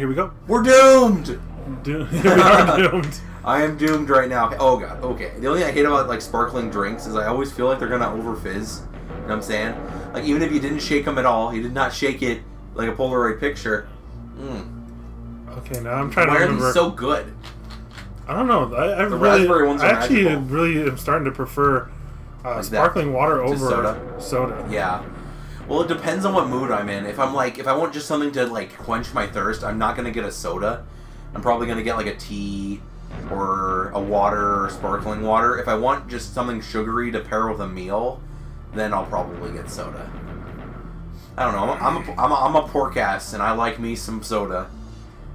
here we go. We're doomed! We are doomed. I am doomed right now. Oh, God. Okay. The only thing I hate about, like, sparkling drinks is I always feel like they're going to over-fizz. You know what I'm saying? Like, even if you didn't shake them at all, you did not shake it like a Polaroid picture. Okay, now I'm trying to remember. Why are these so good? I don't know. I actually really am starting to prefer sparkling water over soda. Yeah. Well, it depends on what mood I'm in. If I want just something to, like, quench my thirst, I'm not going to get a soda. I'm probably going to get, like, a tea or a water or sparkling water. If I want just something sugary to pair with a meal, then I'll probably get soda. I don't know. I'm a pork ass, and I like me some soda.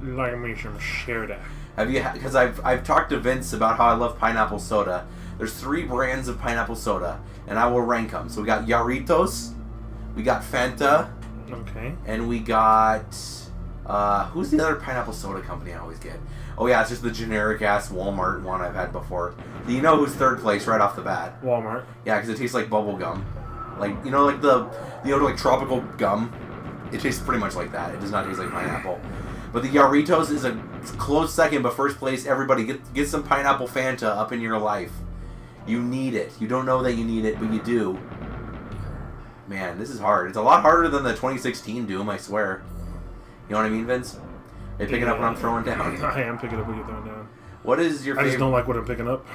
You like me some soda. Have you? Because I've talked to Vince about how I love pineapple soda. There's 3 brands of pineapple soda, and I will rank them. So we got Jarritos, we got Fanta, okay, and we got who's the other pineapple soda company I always get? Oh yeah, it's just the generic ass Walmart one I've had before. Do you know who's 3rd place right off the bat? Walmart. Yeah, because it tastes like bubble gum, like like like tropical gum. It tastes pretty much like that. It does not taste like pineapple. But the Jarritos is a close second, but 1st place, everybody get some pineapple Fanta up in your life. You need it. You don't know that you need it, but you do. Man, this is hard. It's a lot harder than the 2016 Doom, I swear. You know what I mean, Vince? Are you picking up what I'm throwing down? I am picking up what you're throwing down. What is your favorite... I just don't like what I'm picking up.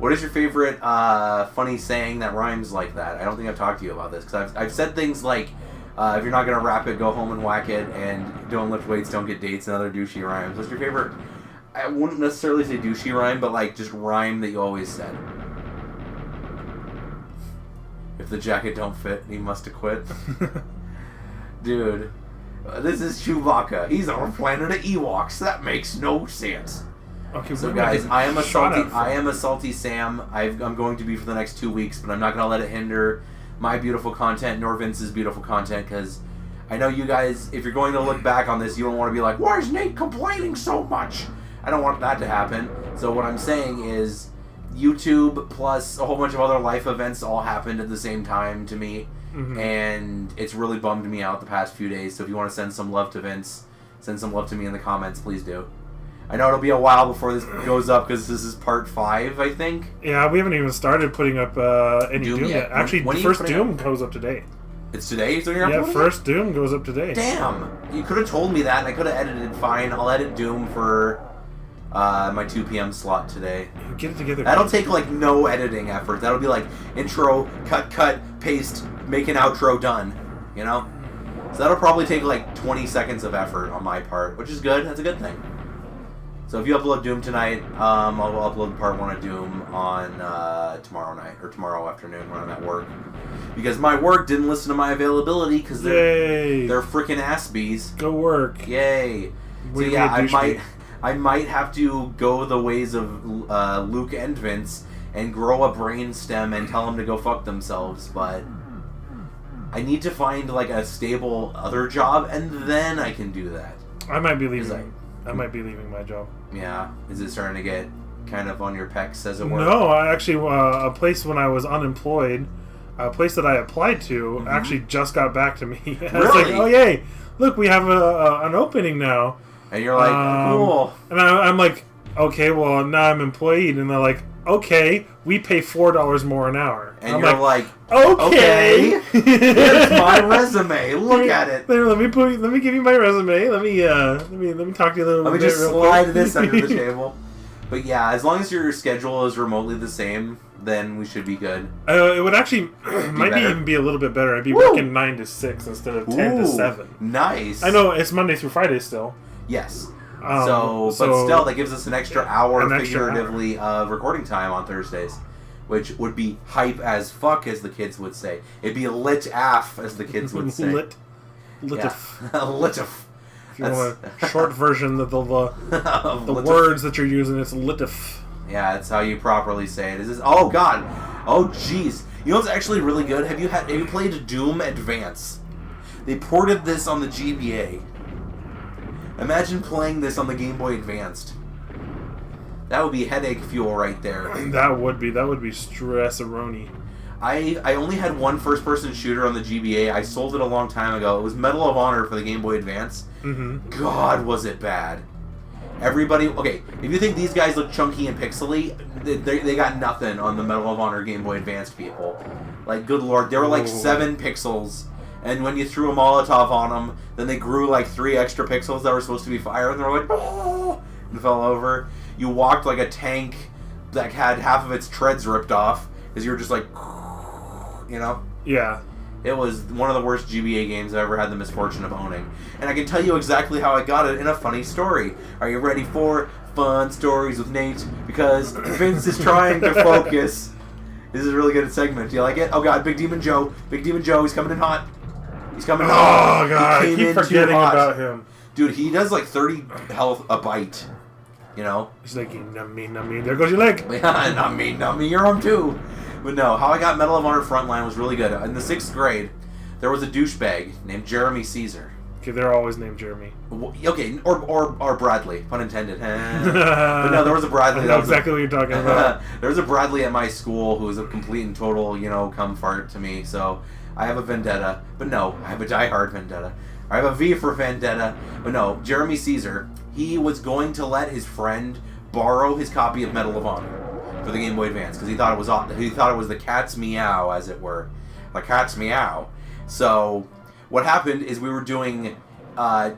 What is your favorite funny saying that rhymes like that? I don't think I've talked to you about this, because I've said things like... if you're not going to rap it, go home and whack it, and don't lift weights, don't get dates, and other douchey rhymes. What's your favorite, I wouldn't necessarily say douchey rhyme, but like just rhyme that you always said? If the jacket don't fit, he must have quit. Dude, this is Chewbacca. He's on a planet of Ewoks. That makes no sense. Okay, so guys, I am a salty Sam. I'm going to be for the next 2 weeks, but I'm not going to let it hinder my beautiful content nor Vince's beautiful content, because I know you guys, if you're going to look back on this, you don't want to be like, why is Nate complaining so much? I don't want that to happen. So what I'm saying is YouTube plus a whole bunch of other life events all happened at the same time to me, and it's really bummed me out the past few days. So if you want to send some love to Vince, send some love to me in the comments, please do. I know it'll be a while before this goes up because this is part 5, I think. Yeah, we haven't even started putting up any Doom yet. Actually, the first Doom goes up today. It's today? So yeah, first Doom goes up today. Damn! You could have told me that and I could have edited fine. I'll edit Doom for my 2 p.m. slot today. Get it together. That'll take like no editing effort. That'll be like intro, cut, paste, make an outro, done. You know? So that'll probably take like 20 seconds of effort on my part, which is good. That's a good thing. So if you upload Doom tonight, I'll upload part 1 of Doom on tomorrow night, or tomorrow afternoon when I'm at work. Because my work didn't listen to my availability because they're freaking ass bees. Go work. Yay. So yeah, I might have to go the ways of Luke and Vince and grow a brain stem and tell them to go fuck themselves, but I need to find like a stable other job and then I can do that. I might be leaving. I might be leaving my job. Yeah. Is it starting to get kind of on your pecs, as it were? No, I actually, a place when I was unemployed, a place that I applied to actually just got back to me. I was like, oh, yay, look, we have an opening now. And you're like, cool. And I'm like, okay, well, now I'm employed. And they're like, okay, we pay $4 more an hour. And you're like, okay. Here's my resume. Look at it. Let me give you my resume. Let me talk to you a little bit. Let me just slide this under the table. But yeah, as long as your schedule is remotely the same, then we should be good. It would actually might even be a little bit better. I'd be working 9 to 6 instead of 10 to 7. Nice. I know it's Monday through Friday still. Yes. But still, that gives us an extra hour, figuratively, of recording time on Thursdays, which would be hype as fuck, as the kids would say. It'd be lit af, as the kids would say. Lit. Litif. If you want a short version of the words that you're using, it's litif. Yeah, that's how you properly say it. Is this? Oh God. Oh jeez. You know what's actually really good? Have you played Doom Advance? They ported this on the GBA. Imagine playing this on the Game Boy Advanced. That would be headache fuel right there. That would be stress-a-roni. I only had one first-person shooter on the GBA. I sold it a long time ago. It was Medal of Honor for the Game Boy Advance. God, was it bad. Everybody... Okay, if you think these guys look chunky and pixely, they got nothing on the Medal of Honor Game Boy Advance people. Like, good lord, they were like 7 pixels. And when you threw a Molotov on them, then they grew like 3 extra pixels that were supposed to be fire, and they were like, oh, and fell over. You walked like a tank that had half of its treads ripped off, because you were just like... You know? Yeah. It was one of the worst GBA games I've ever had the misfortune of owning. And I can tell you exactly how I got it in a funny story. Are you ready for Fun Stories with Nate? Because Vince is trying to focus. This is a really good segment. Do you like it? Oh god, Big Demon Joe. Big Demon Joe, he's coming in hot. He's coming in hot. Oh god, I keep forgetting about him. Dude, he does like 30 health a bite. You know? He's like, nummy, there goes your leg. Yeah, nummy, your arm too. But no, how I got Medal of Honor Frontline was really good. In the 6th grade, there was a douchebag named Jeremy Caesar. Okay, they're always named Jeremy. Okay, or Bradley, pun intended. But no, there was a Bradley. I know exactly what you're talking about. There was a Bradley at my school who was a complete and total, cum fart to me. So I have a vendetta. But no, I have a diehard vendetta. I have a V for vendetta. But no, Jeremy Caesar, he was going to let his friend borrow his copy of Medal of Honor for the Game Boy Advance because he thought it was the cat's meow, as it were, the cat's meow. So what happened is we were doing a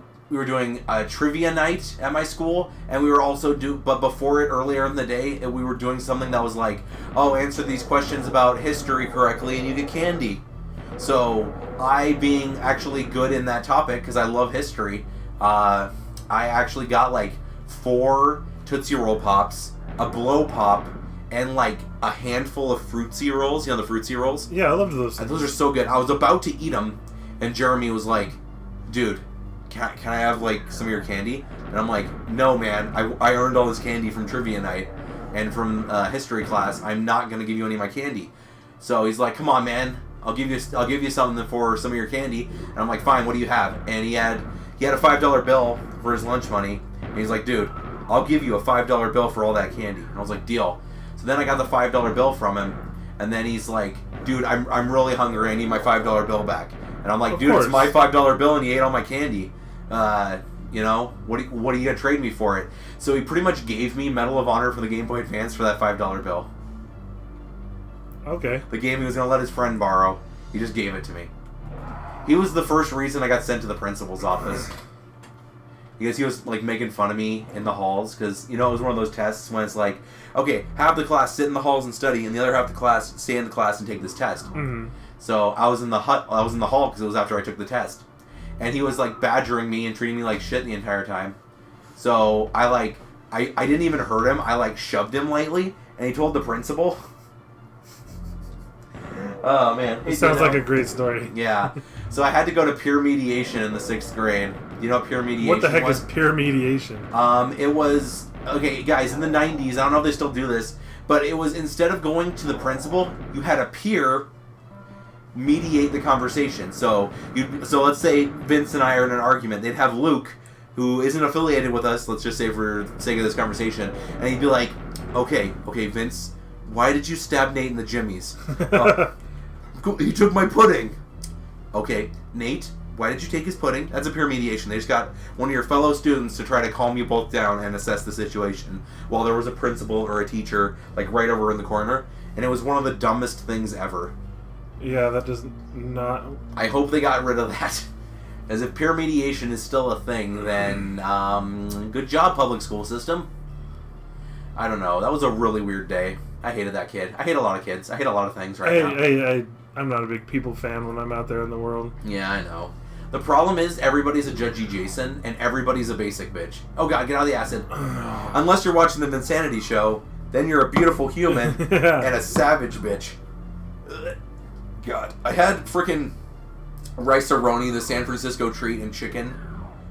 trivia night at my school, and we were also but before it, earlier in the day, we were doing something that was like, oh, answer these questions about history correctly and you get candy. So I, being actually good in that topic because I love history, I actually got like 4 Tootsie Roll Pops, a Blow Pop, and like a handful of Fruitsy Rolls. You know the Fruitsy Rolls? Yeah, I loved those things. Those are so good. I was about to eat them, and Jeremy was like, dude, can I have like some of your candy? And I'm like, no man, I earned all this candy from trivia night and from history class. I'm not going to give you any of my candy. So he's like, come on man, I'll give you something for some of your candy. And I'm like, fine, what do you have? And he had a $5 bill for his lunch money. And he's like, dude, I'll give you a $5 bill for all that candy. And I was like, deal. So then I got the $5 bill from him, and then he's like, dude, I'm really hungry, I need my $5 bill back. And I'm like, dude, it's my $5 bill and you ate all my candy. What are you gonna trade me for it? So he pretty much gave me Medal of Honor for the Game Boy Advance for that $5 bill. Okay. The game he was gonna let his friend borrow, he just gave it to me. He was the first reason I got sent to the principal's office. Because he was like making fun of me in the halls, because it was one of those tests when it's like, okay, half the class sit in the halls and study, and the other half of the class stay in the class and take this test. Mm-hmm. So I was in the hall because it was after I took the test, and he was like badgering me and treating me like shit the entire time. So I didn't even hurt him. I like shoved him lightly, and he told the principal. Oh man, it sounds like a great story. Yeah. So I had to go to peer mediation in the 6th grade. You know what peer mediation was? What the heck is peer mediation? It was, okay, guys, in the 90s, I don't know if they still do this, but it was, instead of going to the principal, you had a peer mediate the conversation. So let's say Vince and I are in an argument. They'd have Luke, who isn't affiliated with us, let's just say for the sake of this conversation, and he'd be like, okay, Vince, why did you stab Nate in the jimmies? He took my pudding. Okay, Nate, why did you take his pudding? That's a peer mediation. They just got one of your fellow students to try to calm you both down and assess the situation while there was a principal or a teacher like right over in the corner, and it was one of the dumbest things ever. Yeah, that does not... I hope they got rid of that. As if peer mediation is still a thing, then good job, public school system. I don't know. That was a really weird day. I hated that kid. I hate a lot of kids. I hate a lot of things now. I'm not a big people fan when I'm out there in the world. Yeah, I know. The problem is everybody's a Judgy Jason, and everybody's a basic bitch. Oh god, get out of the acid. Unless you're watching the Vinsanity show, then you're a beautiful human and a savage bitch. God. I had frickin' rice-a-roni, the San Francisco treat, and chicken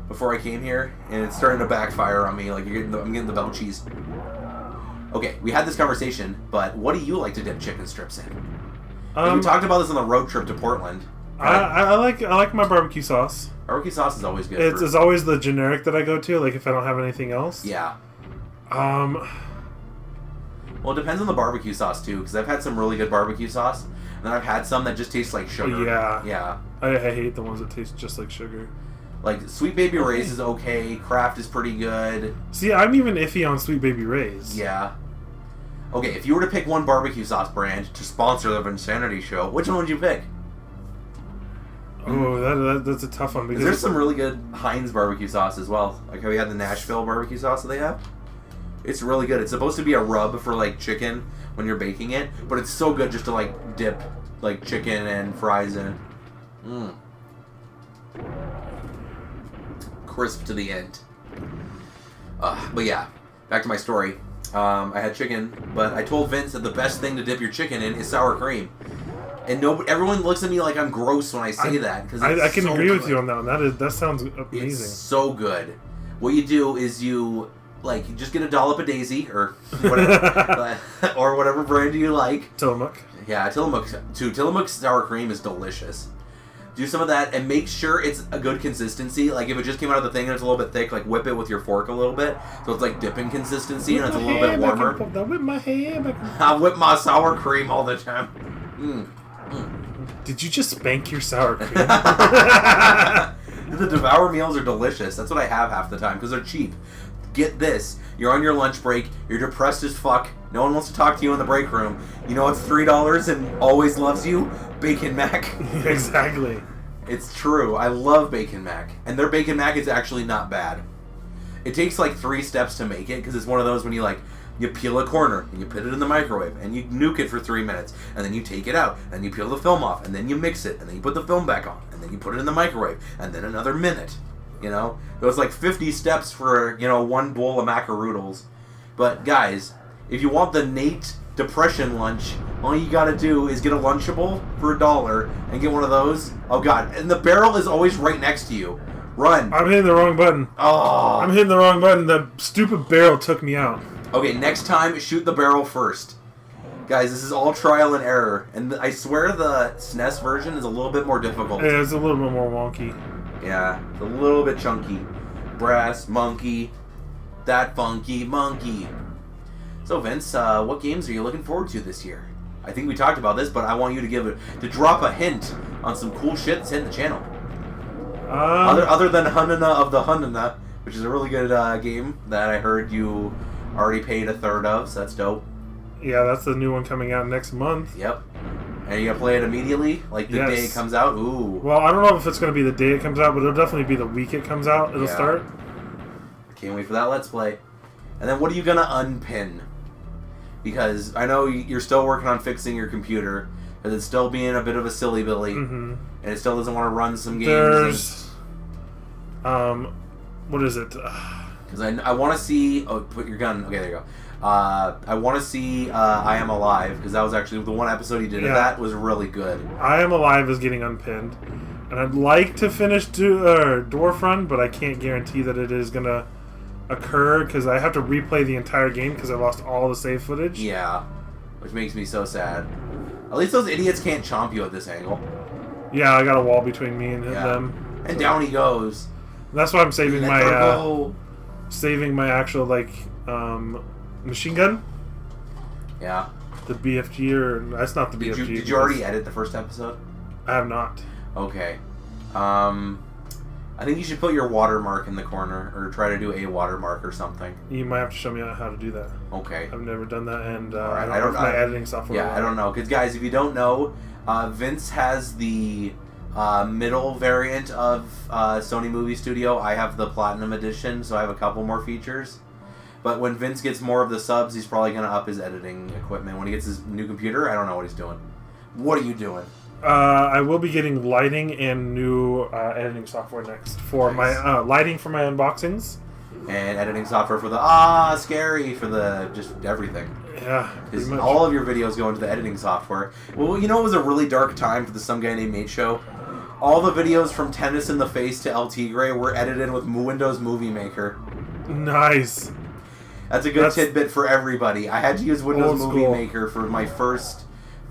before I came here, and it's starting to backfire on me. Like, I'm getting the belchies. Okay, we had this conversation, but what do you like to dip chicken strips in? We talked about this on the road trip to Portland. I like my barbecue sauce. Barbecue sauce is always good. It's always the generic that I go to, like if I don't have anything else. Yeah. Well, it depends on the barbecue sauce, too, because I've had some really good barbecue sauce, and then I've had some that just taste like sugar. Yeah. Yeah. I hate the ones that taste just like sugar. Like, Sweet Baby Ray's is okay, Kraft is pretty good. See, I'm even iffy on Sweet Baby Ray's. Yeah. Okay, if you were to pick one barbecue sauce brand to sponsor the Vinsanity show, which one would you pick? Oh, that's a tough one. Because there's some really good Heinz barbecue sauce as well. Like how we had the Nashville barbecue sauce that they have. It's really good. It's supposed to be a rub for like chicken when you're baking it, but it's so good just to like dip like chicken and fries in. Crisp to the end. But yeah, back to my story. I had chicken, but I told Vince that the best thing to dip your chicken in is sour cream. And everyone looks at me like I'm gross when I say that. Cause I can agree with you on that one. That sounds amazing. It's so good. What you do is you just get a dollop of Daisy or whatever, or whatever brand you like. Tillamook. Yeah, Tillamook too. Tillamook sour cream is delicious. Do some of that and make sure it's a good consistency. Like if it just came out of the thing and it's a little bit thick, like whip it with your fork a little bit so it's like dipping consistency and it's a little bit warmer. Whip my hand. I whip my sour cream all the time. Did you just spank your sour cream? The Devour meals are delicious. That's what I have half the time because they're cheap. Get this. You're on your lunch break. You're depressed as fuck. No one wants to talk to you in the break room. You know what's $3 and always loves you? Bacon Mac. Exactly. It's true. I love Bacon Mac. And their Bacon Mac is actually not bad. It takes like 3 steps to make it because it's one of those when you peel a corner and you put it in the microwave and you nuke it for 3 minutes and then you take it out and you peel the film off and then you mix it and then you put the film back on and then you put it in the microwave and then another minute. You know, it was like 50 steps for, one bowl of macaroodles. But guys, if you want the Nate depression lunch, all you gotta do is get a Lunchable for $1 and get one of those. Oh god, and the barrel is always right next to you. Run. I'm hitting the wrong button. Oh. I'm hitting the wrong button. The stupid barrel took me out. Okay, next time, shoot the barrel first. Guys, this is all trial and error. And I swear the SNES version is a little bit more difficult. Yeah, it's a little bit more wonky. Yeah, it's a little bit chunky. Brass, monkey, that funky monkey. So Vince, what games are you looking forward to this year? I think we talked about this, but I want you to drop a hint on some cool shit that's hitting the channel. Other than Hunana of the Hunana, which is a really good game that I heard you already paid a third of, so that's dope. Yeah, that's the new one coming out next month. Yep. And you gonna play it immediately? Like the day it comes out? Ooh. Well, I don't know if it's gonna be the day it comes out, but it'll definitely be the week it comes out. It'll start. Can't wait for that Let's Play. And then what are you gonna unpin? Because I know you're still working on fixing your computer, because it's still being a bit of a silly billy, and it still doesn't want to run some games. There's, what is it? Because I want to see. Oh, put your gun. Okay, there you go. I want to see I Am Alive, because that was actually the one episode he did of that was really good. I Am Alive is getting unpinned, and I'd like to finish Dwarf Run, but I can't guarantee that it is gonna occur because I have to replay the entire game because I lost all the save footage. Yeah, which makes me so sad. At least those idiots can't chomp you at this angle. Yeah, I got a wall between me and them. And down he goes. That's why I'm saving my actual machine gun. Yeah. The BFG, or that's not the BFG. Did you already edit the first episode? I have not. Okay. I think you should put your watermark in the corner, or try to do a watermark or something. You might have to show me how to do that. Okay. I've never done that, and right. I don't know if my editing software. Yeah, I don't know. Because guys, if you don't know, Vince has the middle variant of Sony Movie Studio. I have the Platinum Edition, so I have a couple more features. But when Vince gets more of the subs, he's probably going to up his editing equipment. When he gets his new computer, I don't know what he's doing. What are you doing? I will be getting lighting and new editing software next for my lighting for my unboxings. And editing software for the scary for the just everything. Yeah, because all of your videos go into the editing software. Well, you know, it was a really dark time for the Some Guy Named Nate show. All the videos from Tennis in the Face to El Tigre were edited with Windows Movie Maker. Nice. That's a good tidbit for everybody. I had to use Windows Movie Maker for my first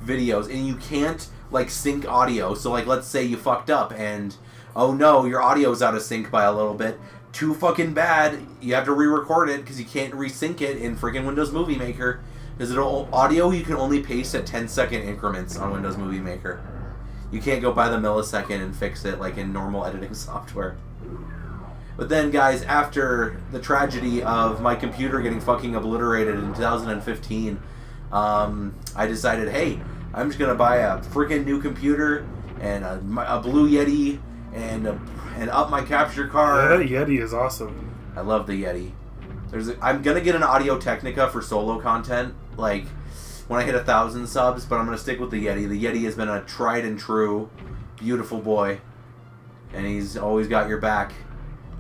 videos, and you can't sync audio. So let's say you fucked up and oh no, your audio's out of sync by a little bit. Too fucking bad. You have to re-record it because you can't resync it in freaking Windows Movie Maker. Is it audio you can only paste at 10-second increments on Windows Movie Maker. You can't go by the millisecond and fix it like in normal editing software. But then, guys, after the tragedy of my computer getting fucking obliterated in 2015, I decided, hey, I'm just gonna buy a freaking new computer and a Blue Yeti and up my capture card. Yeah, that Yeti is awesome. I love the Yeti. I'm gonna get an Audio Technica for solo content, like when I hit 1,000 subs, but I'm gonna stick with the Yeti. The Yeti has been a tried and true, beautiful boy, and he's always got your back,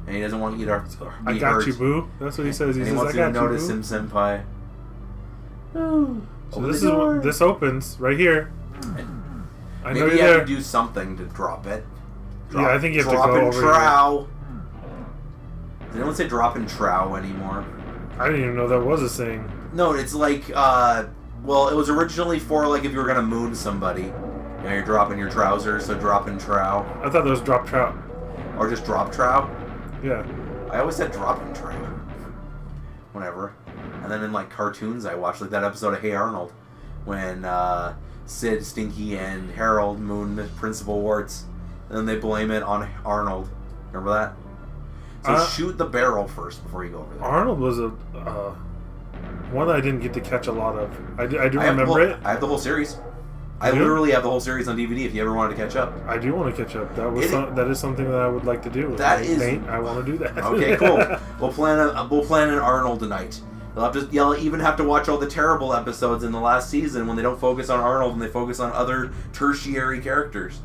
and he doesn't want you to be I got hurt. You, boo. That's what he says. He and says, he wants I you got to notice him, senpai. So this opens right here. I know Maybe you're you there. have to do something to drop it. Yeah, I think you have to drop go and over trow. Does anyone say drop and trow anymore? I didn't even know that was a saying. No, it's like, well, it was originally for, like, if you were going to moon somebody. You know, you're dropping your trousers, so drop and trow. I thought that was drop trout. Or just drop trow? Yeah. I always said drop and trow. Whatever. And then in, like, cartoons I watched, like that episode of Hey Arnold, when Sid, Stinky, and Harold moon the Principal Warts, and then they blame it on Arnold. Remember that? So shoot the barrel first before you go over there. Arnold was a one that I didn't get to catch a lot of. I do remember it. I have the whole series. I literally have the whole series on DVD if you ever wanted to catch up. I do want to catch up. That is something that I would like to do. Nate, I want to do that. Okay, cool. We'll plan an Arnold tonight. You'll even have to watch all the terrible episodes in the last season when they don't focus on Arnold and they focus on other tertiary characters.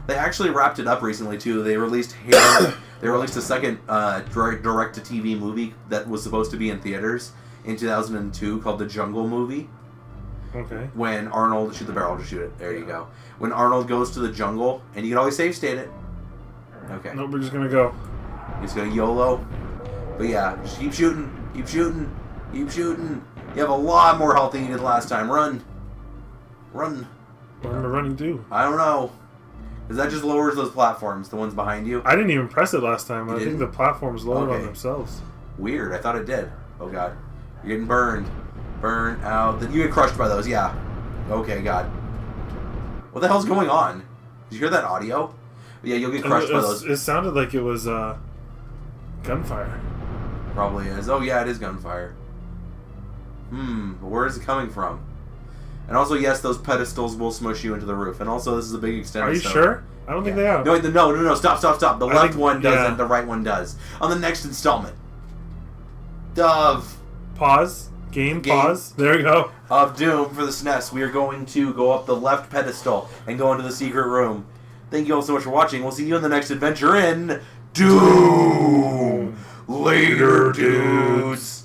They actually wrapped it up recently too. They released a second direct-to-TV movie that was supposed to be in theaters in 2002 called The Jungle Movie. Okay. When Arnold... Shoot the barrel, just shoot it. There you go. When Arnold goes to the jungle, and you can always save state it. Okay. Nope, we're just going to go. He's going to YOLO. But yeah, just keep shooting. Keep shooting. Keep shooting. You have a lot more health than you did last time. Run. Run. What am I running to? I don't know. Because that just lowers those platforms, the ones behind you. I didn't even press it last time. I think the platforms lowered on themselves. Weird. I thought it did. Oh, God. You're getting burned. Burn out. You get crushed by those, yeah. Okay, God. What the hell's going on? Did you hear that audio? Yeah, you'll get crushed by those. It sounded like it was gunfire. Probably is. Oh, yeah, it is gunfire. But where is it coming from? And also, yes, those pedestals will smush you into the roof. And also, this is a big extended. Are you sure? I don't think they are. No, stop. The left one doesn't, the right one does. On the next installment of... Pause. Game pause. There we go. Of Doom for the SNES. We are going to go up the left pedestal and go into the secret room. Thank you all so much for watching. We'll see you in the next adventure in Doom. Later, dudes.